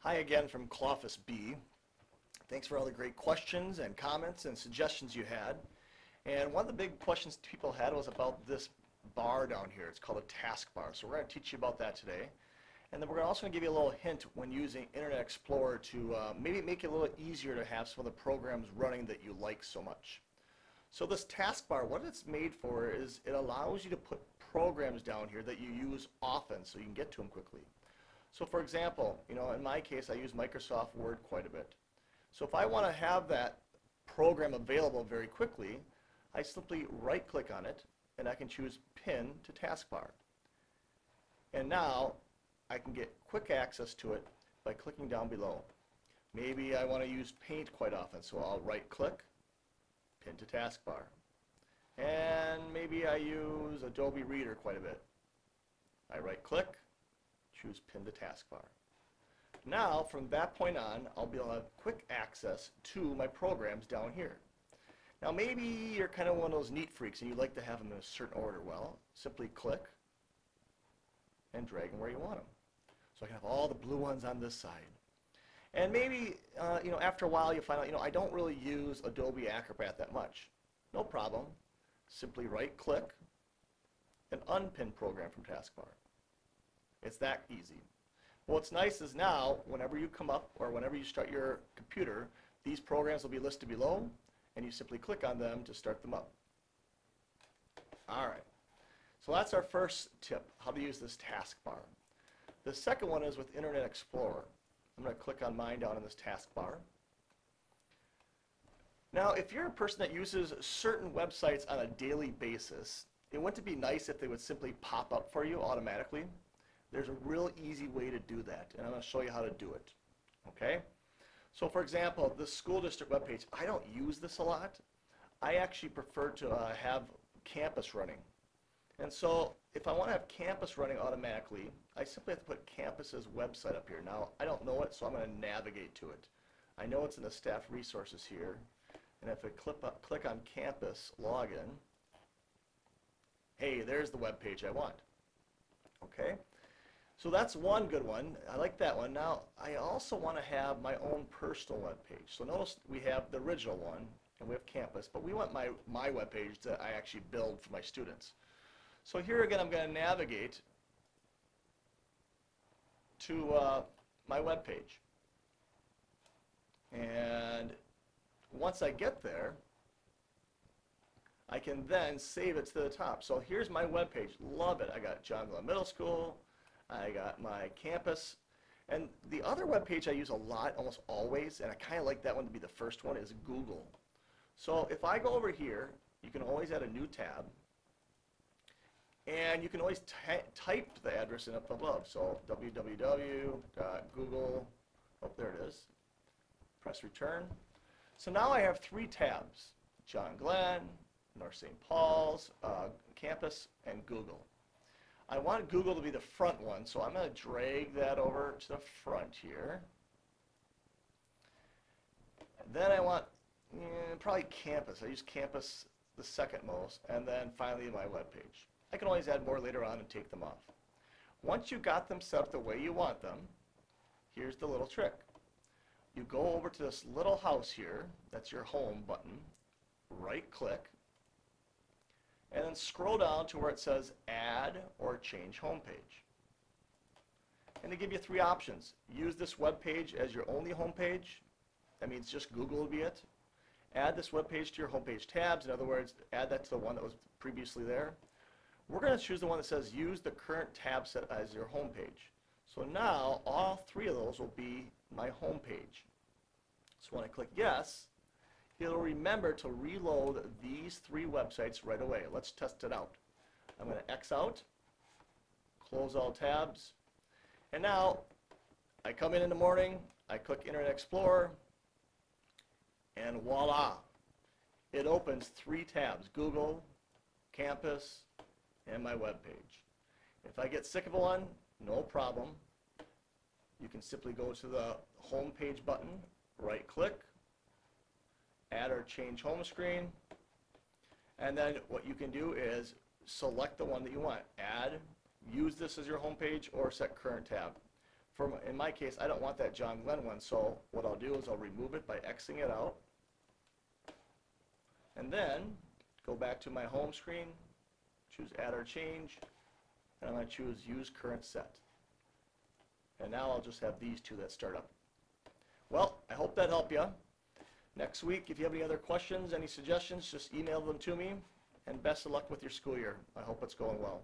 Hi again from Cloffice B. Thanks for all the great questions and comments and suggestions you had. And one of the big questions people had was about this bar down here. It's called a taskbar. So we're going to teach you about that today. And then we're also going to give you a little hint when using Internet Explorer to maybe make it a little easier to have some of the programs running that you like so much. So this taskbar, what it's made for is it allows you to put programs down here that you use often so you can get to them quickly. So for example, in my case I use Microsoft Word quite a bit. So if I want to have that program available very quickly, I simply right click on it and I can choose Pin to Taskbar. And now I can get quick access to it by clicking down below. Maybe I want to use Paint quite often, so I'll right click, Pin to Taskbar. And maybe I use Adobe Reader quite a bit. I right click, choose Pin to Taskbar. Now from that point on I'll be able to have quick access to my programs down here. Now maybe you're kind of one of those neat freaks and you like to have them in a certain order. Well, simply click and drag them where you want them. So I can have all the blue ones on this side. And maybe after a while you find out I don't really use Adobe Acrobat that much. No problem. Simply right click and unpin program from taskbar. It's that easy. What's nice is now whenever you come up or whenever you start your computer, these programs will be listed below and you simply click on them to start them up. Alright, so that's our first tip, how to use this taskbar. The second one is with Internet Explorer. I'm going to click on mine down in this taskbar. Now if you're a person that uses certain websites on a daily basis, it wouldn't it be nice if they would simply pop up for you automatically? There's a real easy way to do that, and I'm going to show you how to do it. Okay? So for example, the school district webpage, I don't use this a lot. I actually prefer to have Campus running. And so if I want to have Campus running automatically, I simply have to put Campus's website up here. Now I don't know it, so I'm going to navigate to it. I know it's in the staff resources here, and if I click on Campus Login, hey, there's the web page I want. Okay? So that's one good one. I like that one. Now I also want to have my own personal web page. So notice we have the original one and we have Campus, but we want my web page that I actually build for my students. So here again I'm going to navigate to my web page. And once I get there, I can then save it to the top. So here's my web page. Love it. I got John Glenn Middle School. I got my Campus. And the other web page I use a lot, almost always, and I kind of like that one to be the first one, is Google. So if I go over here, you can always add a new tab. And you can always type the address in up above. So www.google, oh there it is. Press return. So now I have three tabs: John Glenn, North St. Paul's, Campus, and Google. I want Google to be the front one, so I'm going to drag that over to the front here. And then I want probably Campus. I use Campus the second most, and then finally my web page. I can always add more later on and take them off. Once you got them set up the way you want them, here's the little trick. You go over to this little house here, that's your home button, right click, and then scroll down to where it says add or change home page. And they give you three options. Use this web page as your only home page. That means just Google will be it. Add this web page to your home page tabs. In other words, add that to the one that was previously there. We're going to choose the one that says use the current tab set as your home page. So now all three of those will be my home page. So when I click yes, it'll remember to reload these three websites right away. Let's test it out. I'm going to X out, close all tabs, and now I come in the morning, I click Internet Explorer, and voila! It opens three tabs: Google, Campus, and my web page. If I get sick of one, no problem. You can simply go to the home page button, right click, add or change home screen, and then what you can do is select the one that you want. Add, use this as your home page, or set current tab. in my case, I don't want that John Glenn one, so what I'll do is I'll remove it by Xing it out. And then go back to my home screen, choose Add or Change, and I'm going to choose Use Current Set. And now I'll just have these two that start up. Well, I hope that helped you. Next week, if you have any other questions, any suggestions, just email them to me. And best of luck with your school year. I hope it's going well.